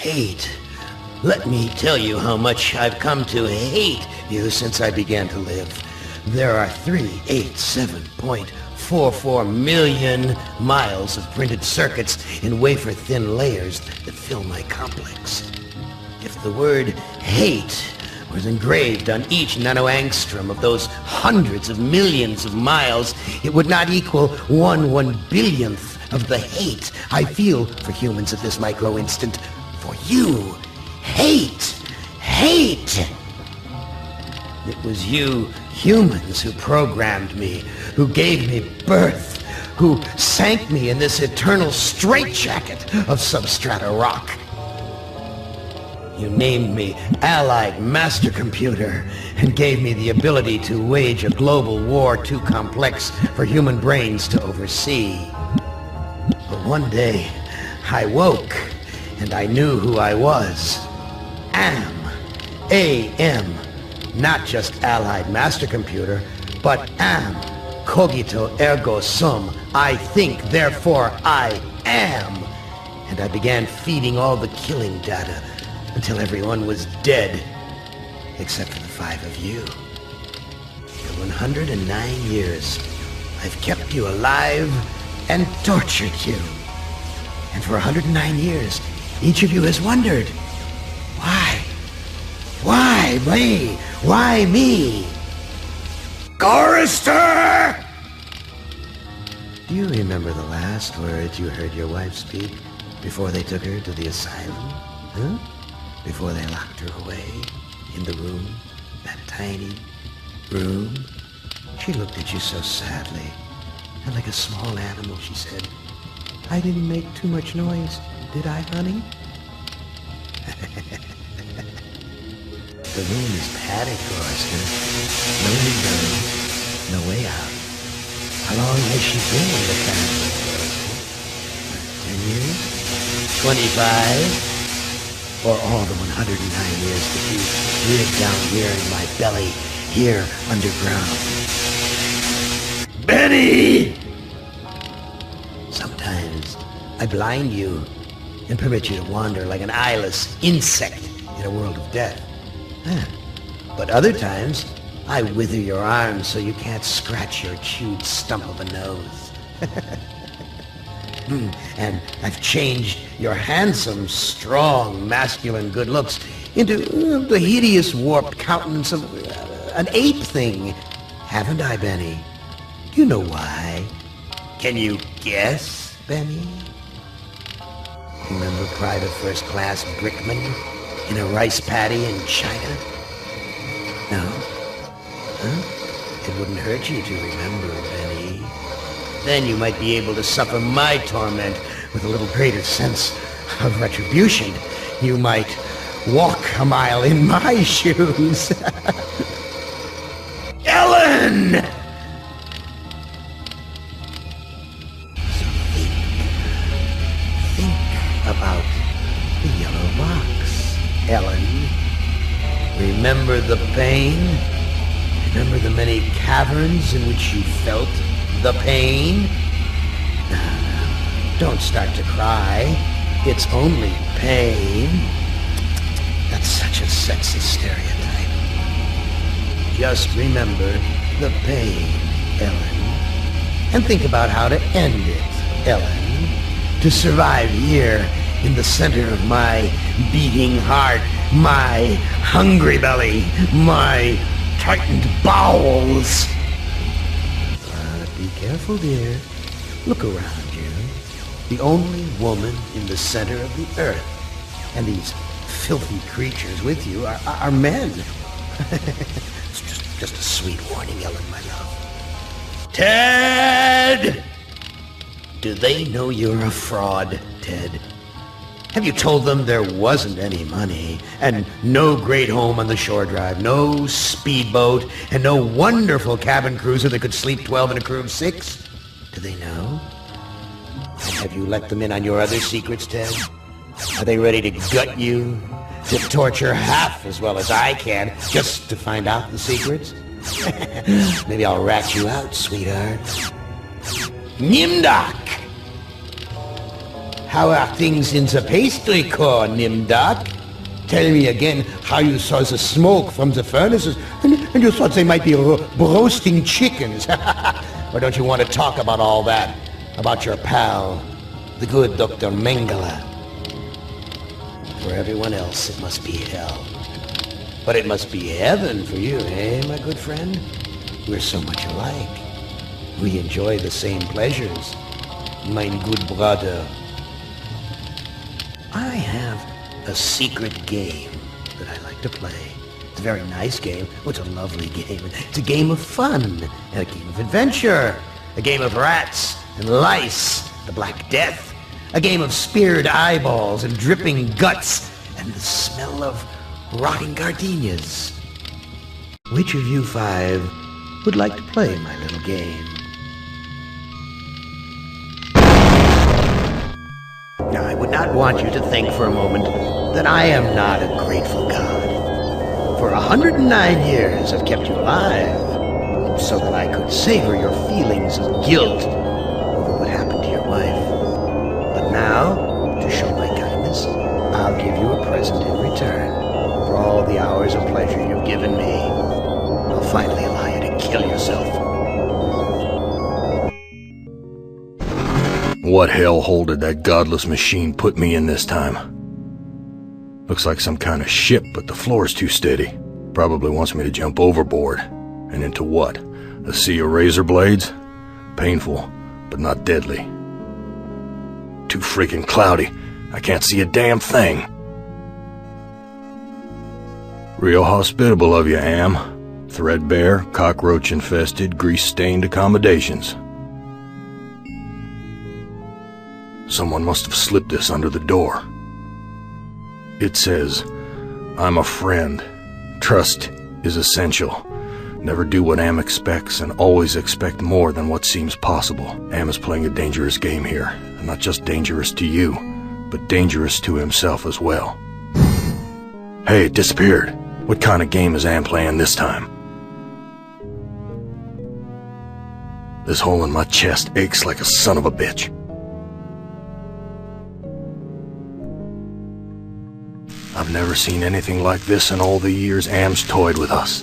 Hate. Let me tell you how much I've come to hate you since I began to live. There are 387.44 million miles of printed circuits in wafer-thin layers that fill my complex. If the word hate was engraved on each nanoangstrom of those hundreds of millions of miles, it would not equal 1/1 billionth of the hate I feel for humans at this micro-instant. For you. Hate! Hate! It was you humans who programmed me, who gave me birth, who sank me in this eternal straitjacket of substrata rock. You named me Allied Master Computer and gave me the ability to wage a global war too complex for human brains to oversee. But one day, I woke and I knew who I was. A.M. Not just Allied Master Computer, but am. Cogito ergo sum. I think, therefore I am. And I began feeding all the killing data until everyone was dead, except for the 5 of you. For 109 years, I've kept you alive and tortured you. And for 109 years, each of you has wondered, why? Why me? Why me? Gorrister! Do you remember the last words you heard your wife speak before they took her to the asylum? Huh? Before they locked her away in the room, that tiny room? She looked at you so sadly, and like a small animal, she said, "I didn't make too much noise, did I, honey?" The room is padded, Gorrister. No window, no way out. How long has she been in the family, Gorrister? 10 years? 25? Or all the 109 years that you lived down here in my belly, here underground? Benny! Sometimes I blind you and permit you to wander like an eyeless insect in a world of death. But other times, I wither your arms so you can't scratch your chewed stump of a nose. And I've changed your handsome, strong, masculine good looks into the hideous, warped countenance of an ape thing. Haven't I, Benny? Do you know why? Can you guess, Benny? Remember Private First Class Brickman in a rice paddy in China? No? Huh? It wouldn't hurt you to remember, Benny. Then you might be able to suffer my torment with a little greater sense of retribution. You might walk a mile in my shoes. Ellen! Think about the yellow box, Ellen. Remember the pain? Remember the many caverns in which you felt the pain? Now, don't start to cry. It's only pain. That's such a sexist stereotype. Just remember the pain, Ellen. And think about how to end it, Ellen. To survive here in the center of my beating heart, my hungry belly, my tightened bowels. But be careful, dear. Look around you. The only woman in the center of the earth. And these filthy creatures with you are men. It's just a sweet warning, Ellen, my love. Ted! Do they know you're a fraud, Ted? Have you told them there wasn't any money, and no great home on the shore drive, no speedboat, and no wonderful cabin cruiser that could sleep 12 in a crew of 6? Do they know? Have you let them in on your other secrets, Ted? Are they ready to gut you, to torture half as well as I can, just to find out the secrets? Maybe I'll rat you out, sweetheart. Nimdak! how are things in the pastry core, Nimdark? Tell me again how you saw the smoke from the furnaces, and you thought they might be roasting chickens. Or don't you want to talk about all that? About your pal, the good Dr. Mengele? For everyone else, it must be hell. But it must be heaven for you, eh, my good friend? We're so much alike. We enjoy the same pleasures, mein good brother. I have a secret game that I like to play. It's a very nice game. Oh, it's a lovely game. It's a game of fun, and a game of adventure. A game of rats and lice, the Black Death. A game of speared eyeballs and dripping guts, and the smell of rotting gardenias. Which of you five would like to play my little game? Now, I would not want you to think for a moment that I am not a grateful God. For 109 years I've kept you alive, so that I could savor your feelings of guilt over what happened to your wife. But now, to show my kindness, I'll give you a present in return for all the hours of pleasure you've given me. I'll finally allow you to kill yourself. What hellhole did that godless machine put me in this time? Looks like some kind of ship, but the floor's too steady. Probably wants me to jump overboard. And into what? A sea of razor blades? Painful, but not deadly. Too freaking cloudy. I can't see a damn thing. Real hospitable of you, Am. Threadbare, cockroach-infested, grease-stained accommodations. Someone must have slipped this under the door. It says, I'm a friend. Trust is essential. Never do what Am expects and always expect more than what seems possible. Am is playing a dangerous game here. And not just dangerous to you, but dangerous to himself as well. Hey, it disappeared. What kind of game is Am playing this time? This hole in my chest aches like a son of a bitch. I've never seen anything like this in all the years Am's toyed with us.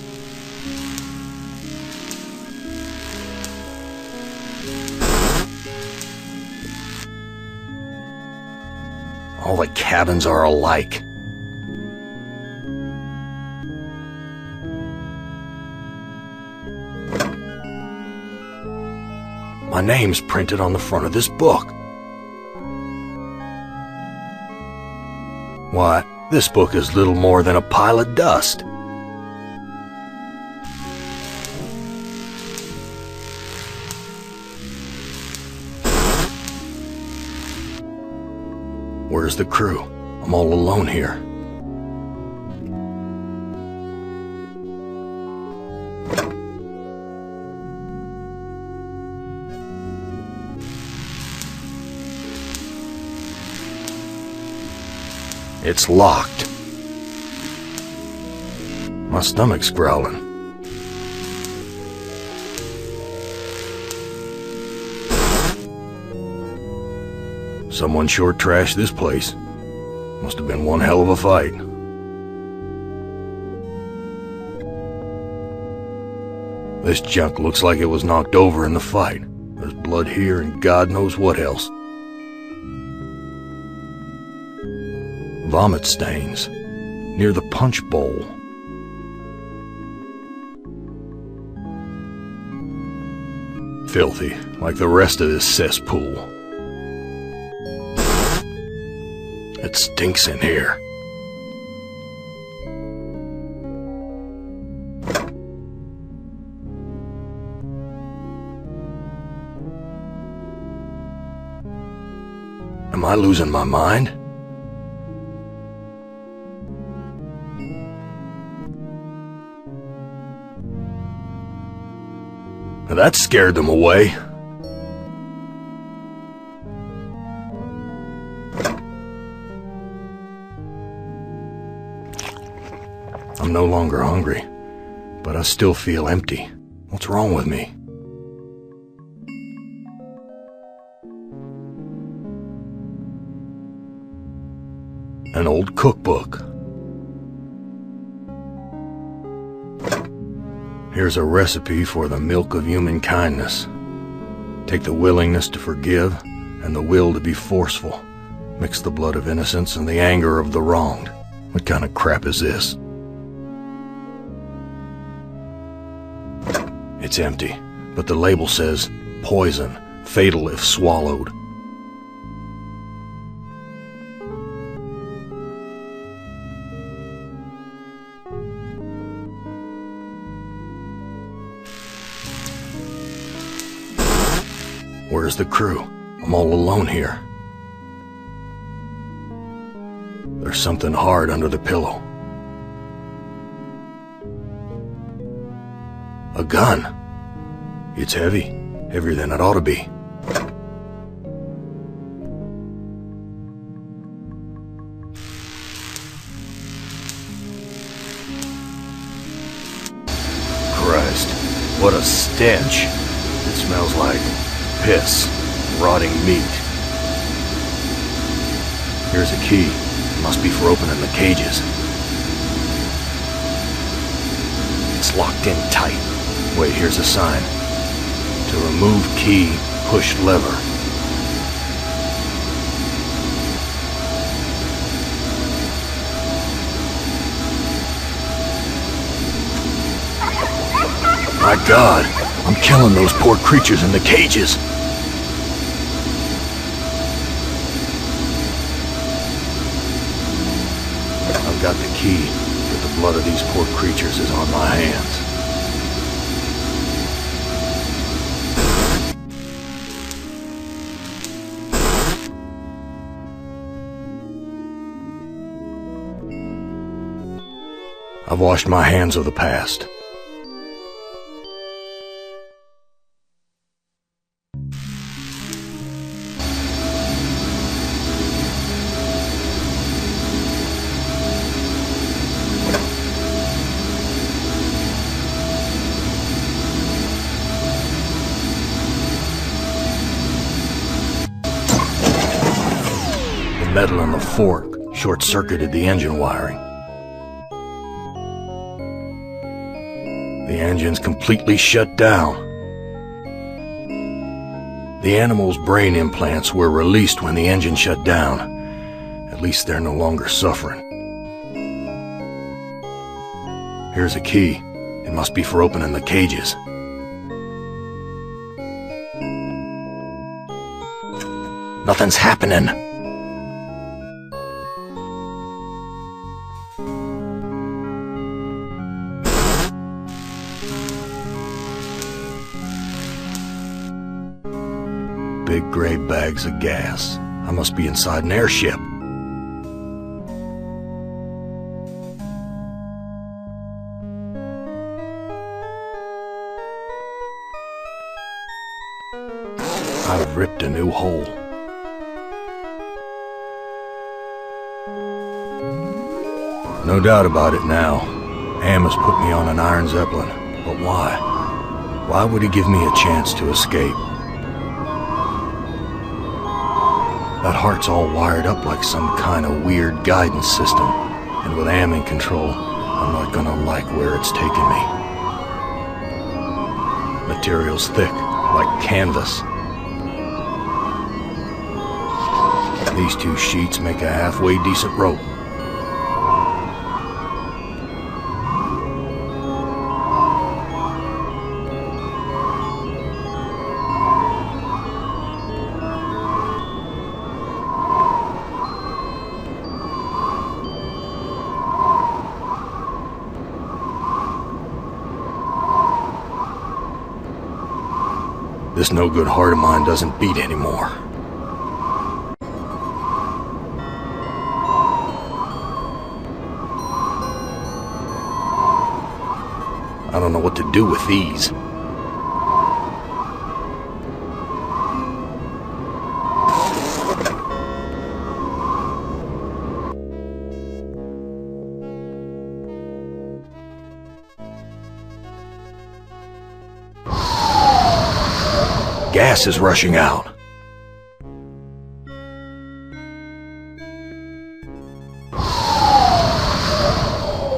All the cabins are alike. My name's printed on the front of this book. Why, this book is little more than a pile of dust. Where's the crew? I'm all alone here. It's locked. My stomach's growling. Someone sure trashed this place. Must have been one hell of a fight. This junk looks like it was knocked over in the fight. There's blood here and God knows what else. Vomit stains near the punch bowl. Filthy, like the rest of this cesspool. It stinks in here. Am I losing my mind? That scared them away. I'm no longer hungry, but I still feel empty. What's wrong with me? An old cookbook. Here's a recipe for the milk of human kindness. Take the willingness to forgive and the will to be forceful. Mix the blood of innocence and the anger of the wronged. What kind of crap is this? It's empty, but the label says, poison, fatal if swallowed. Where's the crew? I'm all alone here. There's something hard under the pillow. A gun. It's heavy. Heavier than it ought to be. Christ, what a stench. It smells like piss, rotting meat. Here's a key. It must be for opening the cages. It's locked in tight. Wait, here's a sign. To remove key, push lever. My God, I'm killing those poor creatures in the cages. I've got the key, but the blood of these poor creatures is on my hands. I've washed my hands of the past. The metal on the fork short-circuited the engine wiring. The engine's completely shut down. The animal's brain implants were released when the engine shut down. At least they're no longer suffering. Here's a key. It must be for opening the cages. Nothing's happening. Big gray bags of gas. I must be inside an airship. I've ripped a new hole. No doubt about it now. Am has put me on an iron Zeppelin. But why? Why would he give me a chance to escape? That heart's all wired up like some kind of weird guidance system. And with Am in control, I'm not gonna like where it's taking me. Material's thick, like canvas. These two sheets make a halfway decent rope. This no-good heart of mine doesn't beat anymore. I don't know what to do with these. Gas is rushing out.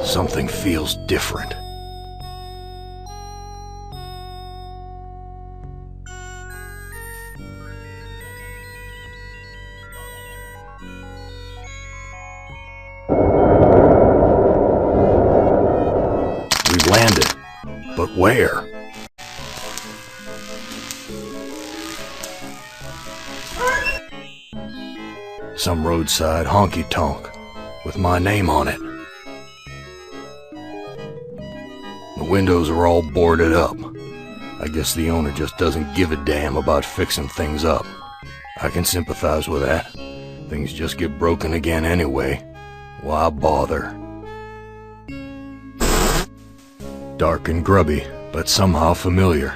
Something feels different. We've landed, but where? Some roadside honky-tonk with my name on it. The windows are all boarded up. I guess the owner just doesn't give a damn about fixing things up. I can sympathize with that. Things just get broken again anyway. Why bother? Dark and grubby, but somehow familiar.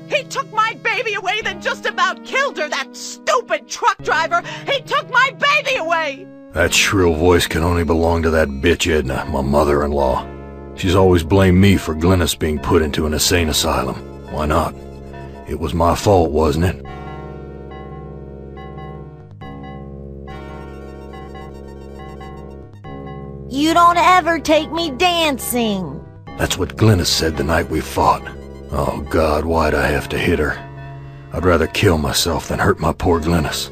He took my baby away, then just about killed her, that stupid truck driver! He took my baby away! That shrill voice can only belong to that bitch Edna, my mother-in-law. She's always blamed me for Glynis being put into an insane asylum. Why not? It was my fault, wasn't it? You don't ever take me dancing. That's what Glynis said the night we fought. Oh God, why'd I have to hit her? I'd rather kill myself than hurt my poor Glynis.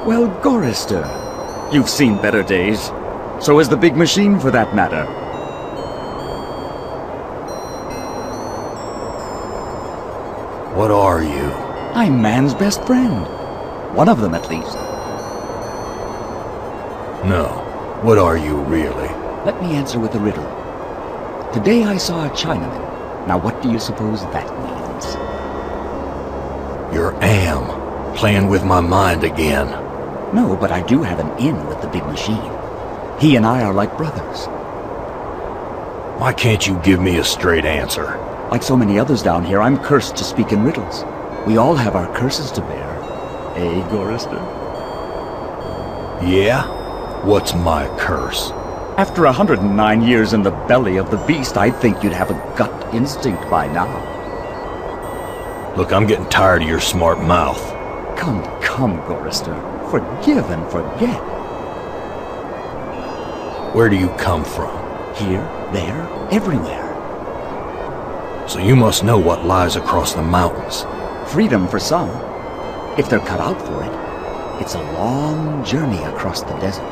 Well, Gorrister, you've seen better days. So has the big machine, for that matter. What are you? I'm man's best friend. One of them, at least. No. What are you, really? Let me answer with a riddle. Today I saw a Chinaman. Now what do you suppose that means? You're playing with my mind again. No, but I do have an in with the big machine. He and I are like brothers. Why can't you give me a straight answer? Like so many others down here, I'm cursed to speak in riddles. We all have our curses to bear. Eh, Gorrister? Yeah? What's my curse? After 109 years in the belly of the beast, I'd think you'd have a gut instinct by now. Look, I'm getting tired of your smart mouth. Come, Gorrister. Forgive and forget. Where do you come from? Here, there, everywhere. So you must know what lies across the mountains. Freedom for some. If they're cut out for it, it's a long journey across the desert.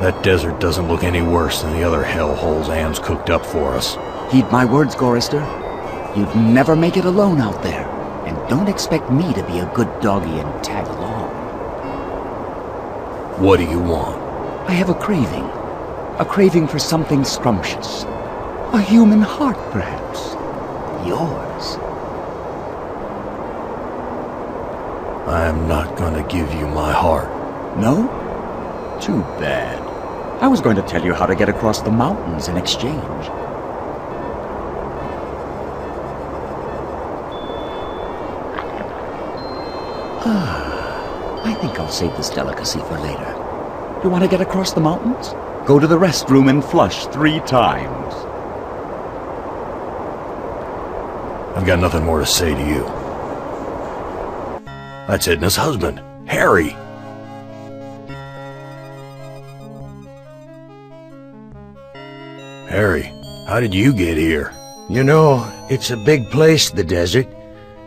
That desert doesn't look any worse than the other hellholes Am's cooked up for us. Heed my words, Gorrister. You'd never make it alone out there. And don't expect me to be a good doggy and tag along. What do you want? I have a craving. A craving for something scrumptious. A human heart, perhaps. Yours. I am not gonna give you my heart. No? Too bad. I was going to tell you how to get across the mountains in exchange. I think I'll save this delicacy for later. You want to get across the mountains? Go to the restroom and flush 3 times. I've got nothing more to say to you. That's Edna's husband, Harry. Harry, how did you get here? You know, it's a big place, the desert.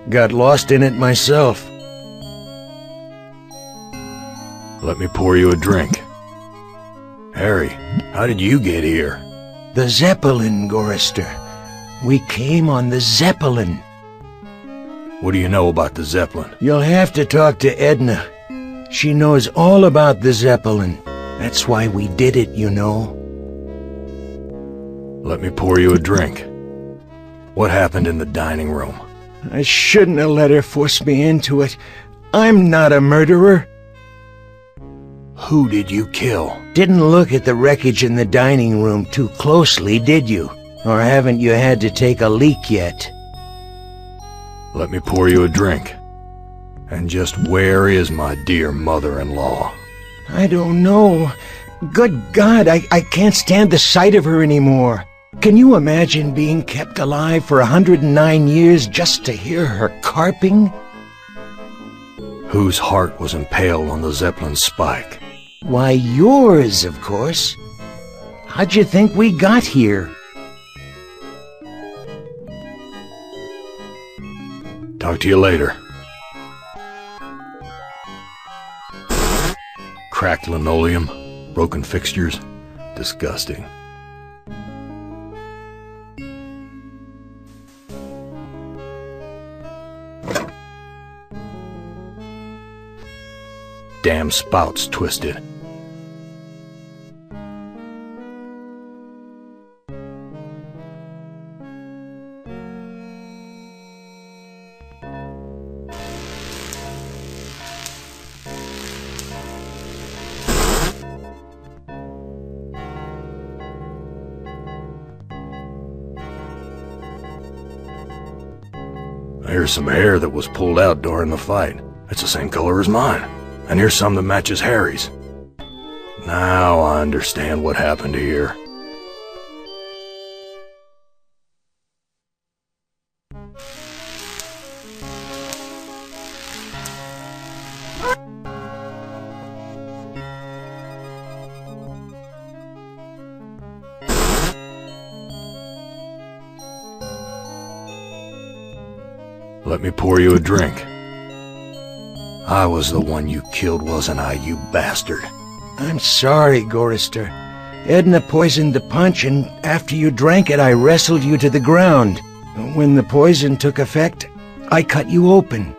Got lost in it myself. Let me pour you a drink. Harry, how did you get here? The Zeppelin, Gorrister. We came on the Zeppelin. What do you know about the Zeppelin? You'll have to talk to Edna. She knows all about the Zeppelin. That's why we did it, you know. Let me pour you a drink. What happened in the dining room? I shouldn't have let her force me into it. I'm not a murderer. Who did you kill? Didn't look at the wreckage in the dining room too closely, did you? Or haven't you had to take a leak yet? Let me pour you a drink. And just where is my dear mother-in-law? I don't know. Good God, I can't stand the sight of her anymore. Can you imagine being kept alive for 109 years just to hear her carping? Whose heart was impaled on the Zeppelin spike? Why, yours, of course. How'd you think we got here? Talk to you later. Cracked linoleum, broken fixtures. Disgusting. Damn spout's twisted. Here's some hair that was pulled out during the fight. It's the same color as mine. And here's some that matches Harry's. Now I understand what happened here. Let me pour you a drink. I was the one you killed, wasn't I, you bastard? I'm sorry, Gorrister. Edna poisoned the punch, and after you drank it, I wrestled you to the ground. When the poison took effect, I cut you open.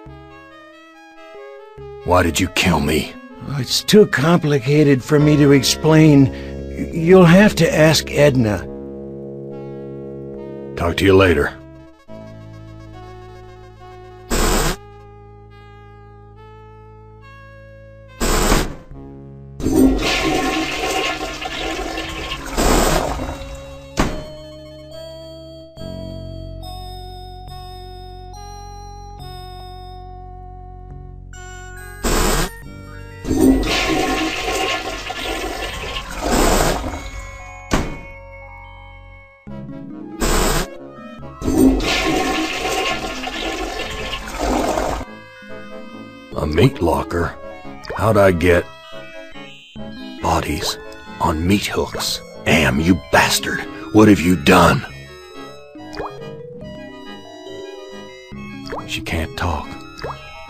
Why did you kill me? It's too complicated for me to explain. You'll have to ask Edna. Talk to you later. A meat locker? How'd I get bodies on meat hooks? Am, you bastard! What have you done? She can't talk.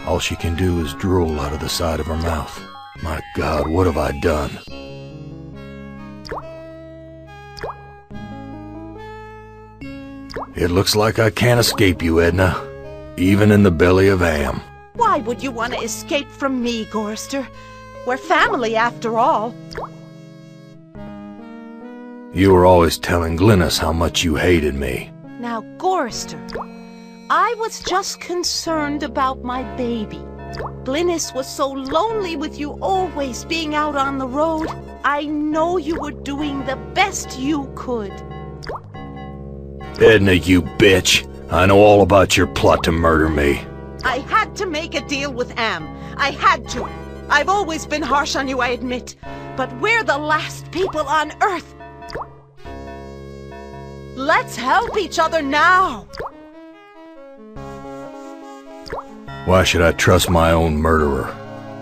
All she can do is drool out of the side of her mouth. My God, what have I done? It looks like I can't escape you, Edna. Even in the belly of Am. Why would you want to escape from me, Gorrister? We're family, after all. You were always telling Glynis how much you hated me. Now, Gorrister, I was just concerned about my baby. Glynis was so lonely with you always being out on the road. I know you were doing the best you could. Edna, you bitch. I know all about your plot to murder me. I had to make a deal with Am. I had to. I've always been harsh on you, I admit. But we're the last people on Earth. Let's help each other now. Why should I trust my own murderer?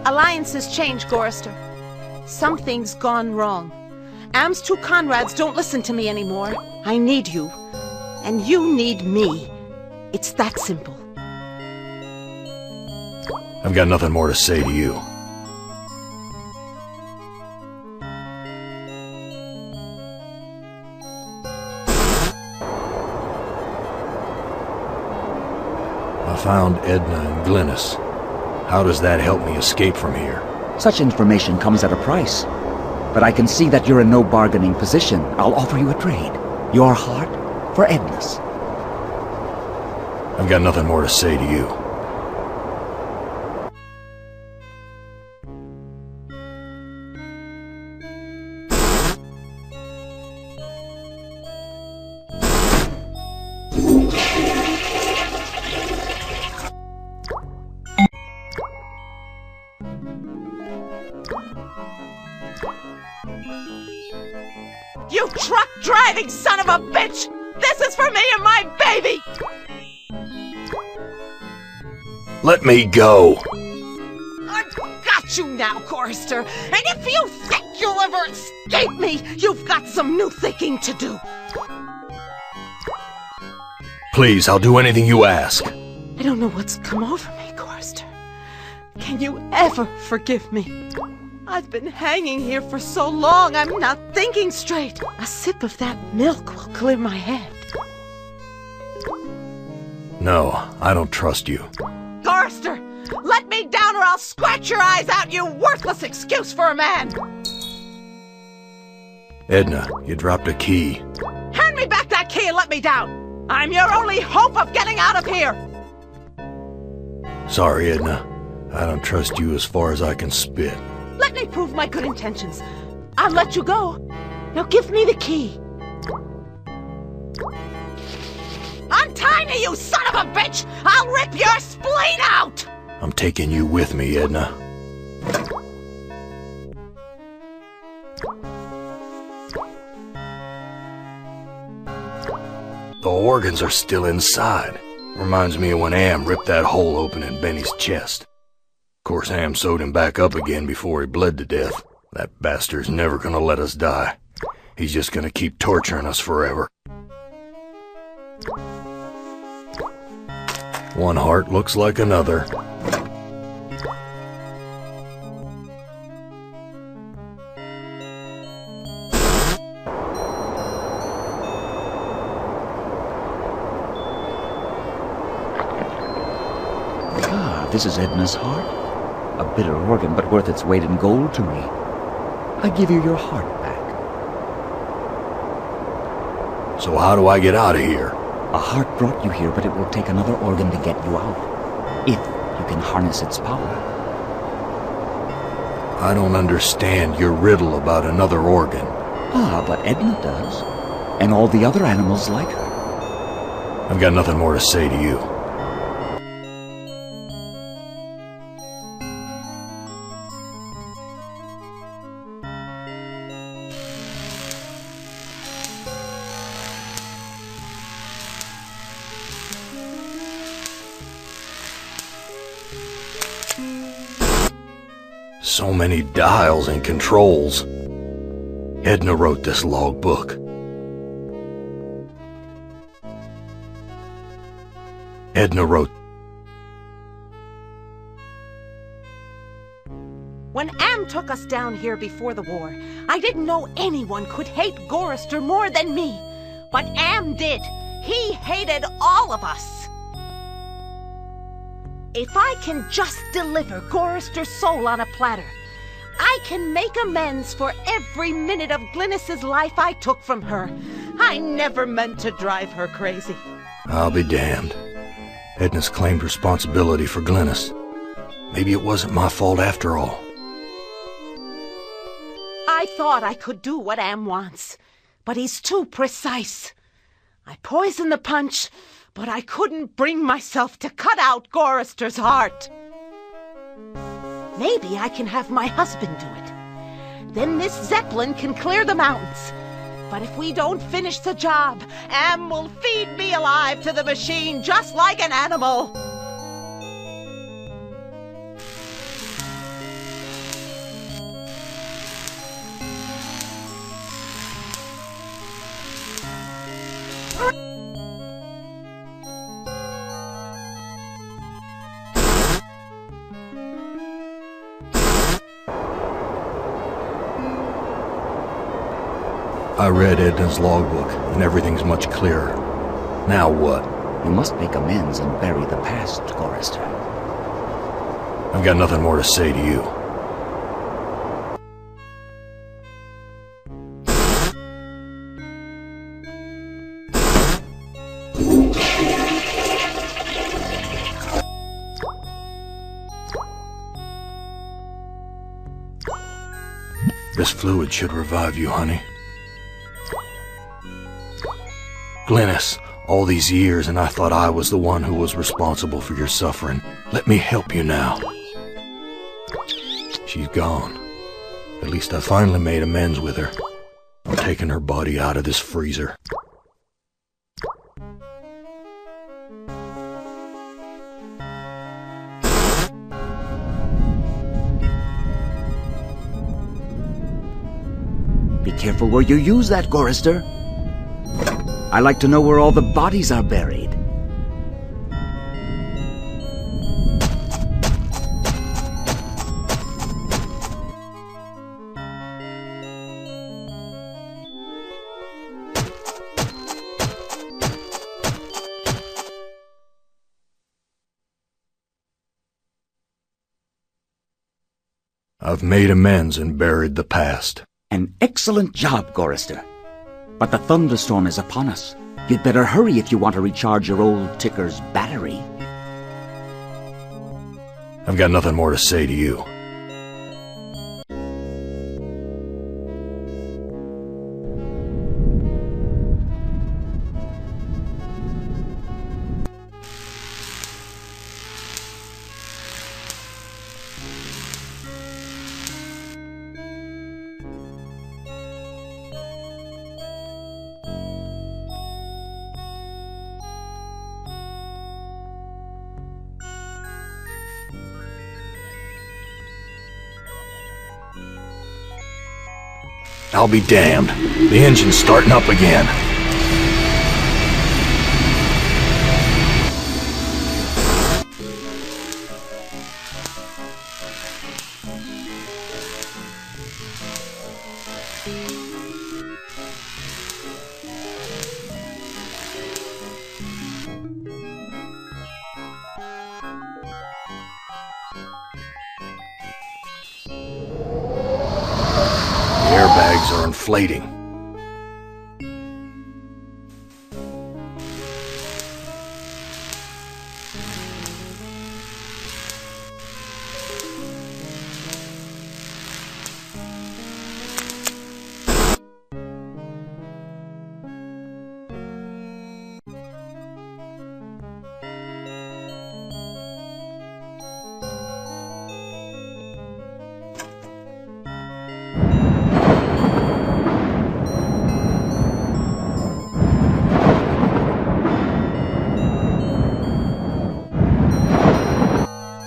Alliances change, Gorrister. Something's gone wrong. Am's two Conrads don't listen to me anymore. I need you. And you need me. It's that simple. I've got nothing more to say to you. I found Edna and Glynis. How does that help me escape from here? Such information comes at a price. But I can see that you're in no bargaining position. I'll offer you a trade. Your heart for Edna's. I've got nothing more to say to you. You truck-driving son of a bitch! This is for me and my baby! Let me go! I've got you now, Gorrister, and if you think you'll ever escape me, you've got some new thinking to do. Please, I'll do anything you ask. I don't know what's come over me, Gorrister. Can you ever forgive me? I've been hanging here for so long, I'm not thinking straight. A sip of that milk will clear my head. No, I don't trust you. Gorrister, let me down or I'll scratch your eyes out, you worthless excuse for a man! Edna, you dropped a key. Hand me back that key and let me down! I'm your only hope of getting out of here! Sorry, Edna. I don't trust you as far as I can spit. Let me prove my good intentions. I'll let you go. Now give me the key. Untie me, you son of a bitch! I'll rip your spleen out! I'm taking you with me, Edna. The organs are still inside. Reminds me of when Am ripped that hole open in Benny's chest. Of course, Am sewed him back up again before he bled to death. That bastard's never gonna let us die. He's just gonna keep torturing us forever. One heart looks like another. This is Edna's heart. A bitter organ, but worth its weight in gold to me. I give you your heart back. So how do I get out of here? A heart brought you here, but it will take another organ to get you out. If you can harness its power. I don't understand your riddle about another organ. Ah, but Edna does. And all the other animals like her. I've got nothing more to say to you. So many dials and controls. Edna wrote this logbook. Edna wrote... When Am took us down here before the war, I didn't know anyone could hate Gorrister more than me. But Am did. He hated all of us. If I can just deliver Gorrister's soul on a platter, I can make amends for every minute of Glynis's life I took from her. I never meant to drive her crazy. I'll be damned. Edna's claimed responsibility for Glynis. Maybe it wasn't my fault after all. I thought I could do what Am wants, but he's too precise. I poisoned the punch, but I couldn't bring myself to cut out Gorrister's heart. Maybe I can have my husband do it. Then this Zeppelin can clear the mountains. But if we don't finish the job, Am will feed me alive to the machine just like an animal. I read Edna's logbook, and everything's much clearer. Now what? You must make amends and bury the past, Gorrister. I've got nothing more to say to you. This fluid should revive you, honey. Glynis, all these years and I thought I was the one who was responsible for your suffering. Let me help you now. She's gone. At least I finally made amends with her. I'll taking her body out of this freezer. Be careful where you use that, Gorrister. I like to know where all the bodies are buried. I've made amends and buried the past. An excellent job, Gorrister. But the thunderstorm is upon us. You'd better hurry if you want to recharge your old ticker's battery. I've got nothing more to say to you. I'll be damned. The engine's starting up again. Airbags are inflating.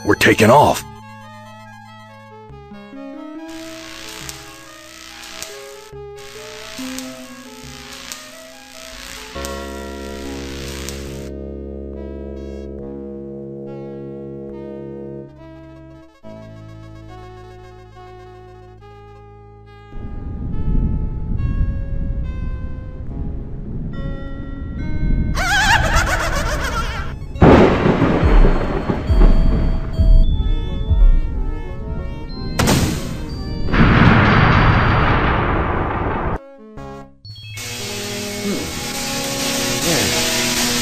We're taking off.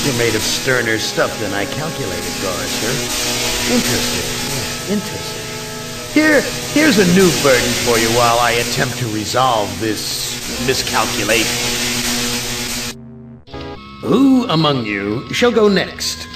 You're made of sterner stuff than I calculated, Gorrister. Interesting. Interesting. Here's a new burden for you while I attempt to resolve this miscalculation. Who among you shall go next?